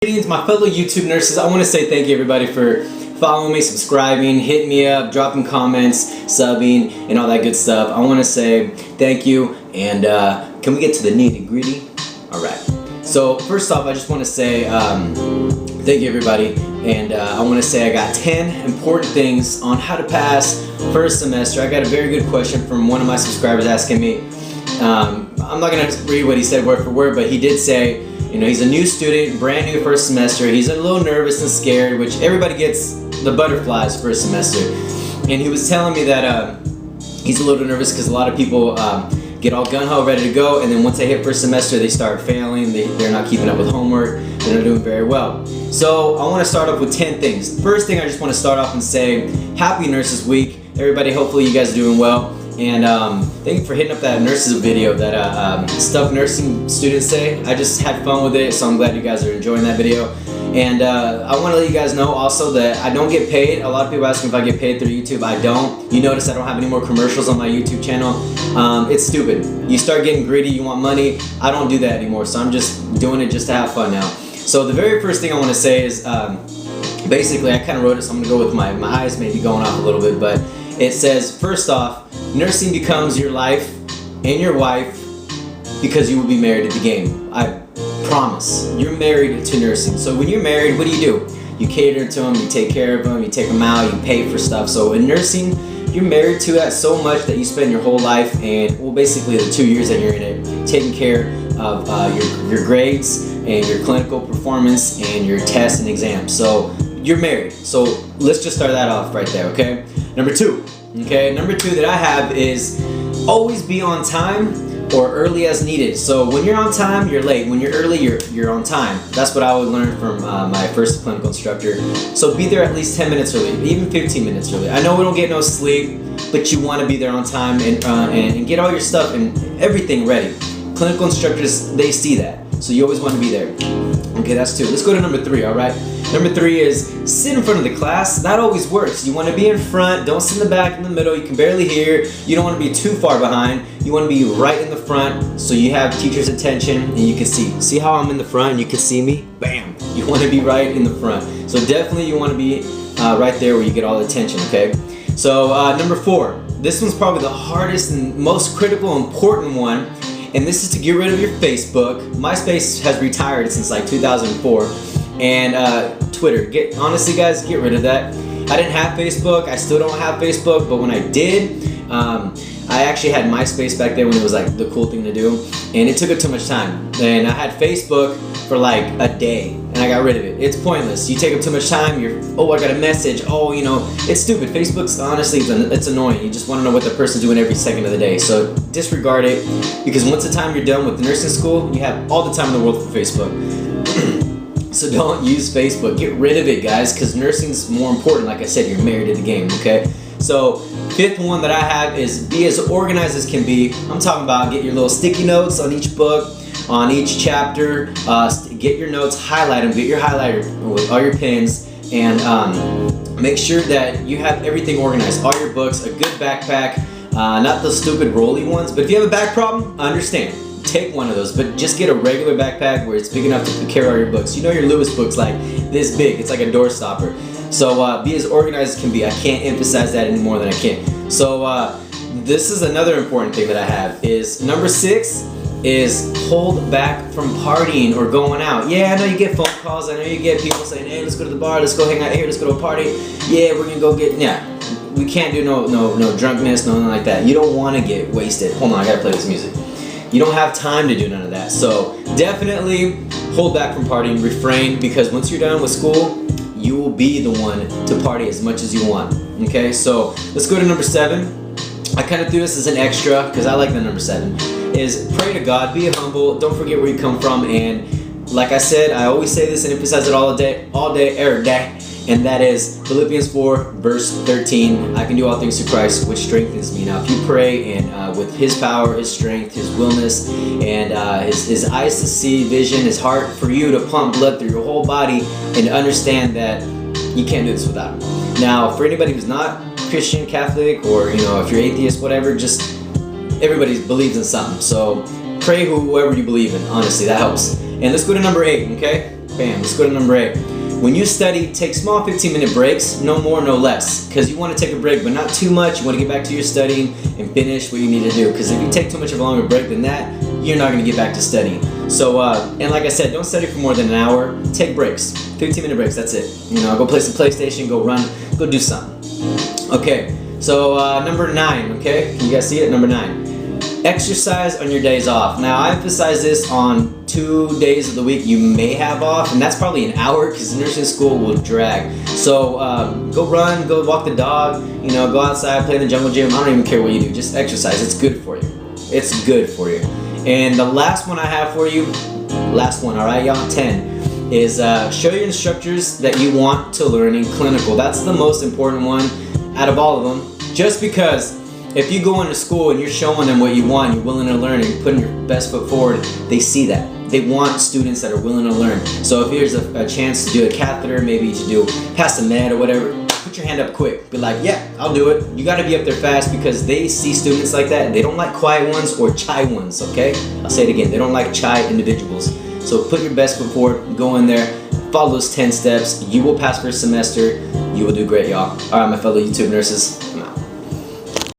Greetings, my fellow YouTube nurses. I want to say thank you everybody for following me, subscribing, hitting me up, dropping comments, subbing, and all that good stuff. I want to say thank you, and can we get to the nitty gritty? Alright, so first off I just want to say thank you everybody, and I want to say I got 10 important things on how to pass first semester. I got a very good question from one of my subscribers asking me. I'm not going to read what he said word for word, but he did say, you know, he's a new student, brand new first semester. He's a little nervous and scared, which everybody gets the butterflies first semester. And he was telling me that he's a little nervous because a lot of people get all gung-ho, ready to go, and then once they hit first semester, they start failing. They're not keeping up with homework. They're not doing very well. So I want to start off with 10 things. First thing, I just want to start off and say Happy Nurses Week. Everybody, hopefully you guys are doing well. And thank you for hitting up that nurses video that stuff nursing students say. I just had fun with it, so I'm glad you guys are enjoying that video. And I want to let you guys know also that I don't get paid. A lot of people ask me if I get paid through YouTube. I don't. You notice I don't have any more commercials on my YouTube channel. It's stupid. You start getting greedy, you want money. I don't do that anymore, so I'm just doing it just to have fun now. So the very first thing I want to say is, basically I kind of wrote it, so I'm going to go with my eyes maybe going off a little bit, but it says, first off, nursing becomes your life and your wife because you will be married to the game. I promise. You're married to nursing. So when you're married, what do? You cater to them, you take care of them, you take them out, you pay for stuff. So in nursing, you're married to that so much that you spend your whole life and, well, basically the 2 years that you're in it, taking care of your grades and your clinical performance and your tests and exams. So you're married. So let's just start that off right there, okay? Number two that I have is always be on time or early as needed. So when you're on time, you're late. When you're early, you're on time. That's what I would learn from my first clinical instructor. So be there at least 10 minutes early, even 15 minutes early. I know we don't get no sleep, but you want to be there on time and get all your stuff and everything ready. Clinical instructors, they see that. So you always want to be there. Okay, that's two. Let's go to number three, all right? Number three is sit in front of the class. That always works. You want to be in front. Don't sit in the back, in the middle. You can barely hear. You don't want to be too far behind. You want to be right in the front so you have teacher's attention and you can see. See how I'm in the front and you can see me? Bam! You want to be right in the front. So definitely you want to be right there where you get all the attention, okay? So number four. This one's probably the hardest and most critical, important one. And this is to get rid of your Facebook. MySpace has retired since like 2004. And Twitter. Honestly guys, get rid of that. I didn't have Facebook. I still don't have Facebook. But when I did, I actually had MySpace back then when it was like the cool thing to do. And it took up too much time. And I had Facebook for like a day. And I got rid of it. It's pointless. You take up too much time. Oh, I got a message. Oh, you know, it's stupid. Facebook's honestly, it's annoying. You just want to know what the person's doing every second of the day. So disregard it. Because once the time you're done with nursing school, you have all the time in the world for Facebook. So don't use Facebook. Get rid of it, guys, because nursing's more important. Like I said, you're married to the game, okay? So fifth one that I have is be as organized as can be. I'm talking about get your little sticky notes on each book, on each chapter. Get your notes, highlight them, get your highlighter with all your pens, and make sure that you have everything organized. All your books, a good backpack, not the stupid rolly ones, but if you have a back problem, I understand. Take one of those, but just get a regular backpack where it's big enough to carry all your books. You know your Lewis book's like this big. It's like a door stopper. So be as organized as can be. I can't emphasize that any more than I can. So this is another important thing that I have is number 6 is hold back from partying or going out. Yeah, I know you get phone calls. I know you get people saying, hey, let's go to the bar. Let's go hang out here. Let's go to a party. Yeah, we're going to go get, yeah. We can't do no drunkenness, nothing like that. You don't want to get wasted. Hold on, I got to play this music. You don't have time to do none of that. So definitely hold back from partying, refrain, because once you're done with school, you will be the one to party as much as you want. Okay, so let's go to number 7. I kind of threw this as an extra because I like the number 7. Is pray to God, be humble, don't forget where you come from, and like I said, I always say this and emphasize it all day, every day. And that is Philippians 4 verse 13. I can do all things through Christ which strengthens me. Now if you pray and with His power, His strength, His willness, and his eyes to see, vision, His heart for you to pump blood through your whole body and to understand that you can't do this without Him. Now for anybody who's not Christian, Catholic, or if you're atheist, whatever, just everybody believes in something. So pray whoever you believe in. Honestly, that helps. And let's go to number 8, okay? Bam, let's go to number 8. When you study, take small 15-minute breaks, no more, no less. Because you want to take a break, but not too much. You want to get back to your studying and finish what you need to do. Because if you take too much of a longer break than that, you're not going to get back to studying. So, and like I said, don't study for more than an hour. Take breaks, 15-minute breaks, that's it. You know, go play some PlayStation, go run, go do something. Okay, so number 9, okay? Can you guys see it? Number 9. Exercise on your days off. Now, I emphasize this on 2 days of the week you may have off, and that's probably an hour because nursing school will drag. So go run, go walk the dog, you know, go outside, play in the jungle gym. I don't even care what you do, just exercise. It's good for you. It's good for you. And the last one I have for you, last one, all right, y'all, 10, is show your instructors that you want to learn in clinical. That's the most important one out of all of them, just because if you go into school and you're showing them what you want, you're willing to learn, and you're putting your best foot forward, they see that. They want students that are willing to learn. So if there's a chance to do a catheter, maybe to do pass a med or whatever, put your hand up quick. Be like, yeah, I'll do it. You gotta be up there fast because they see students like that. They don't like quiet ones or shy ones, okay? I'll say it again. They don't like shy individuals. So put your best foot forward, go in there, follow those 10 steps. You will pass first semester. You will do great, y'all. All right, my fellow YouTube nurses, I'm out.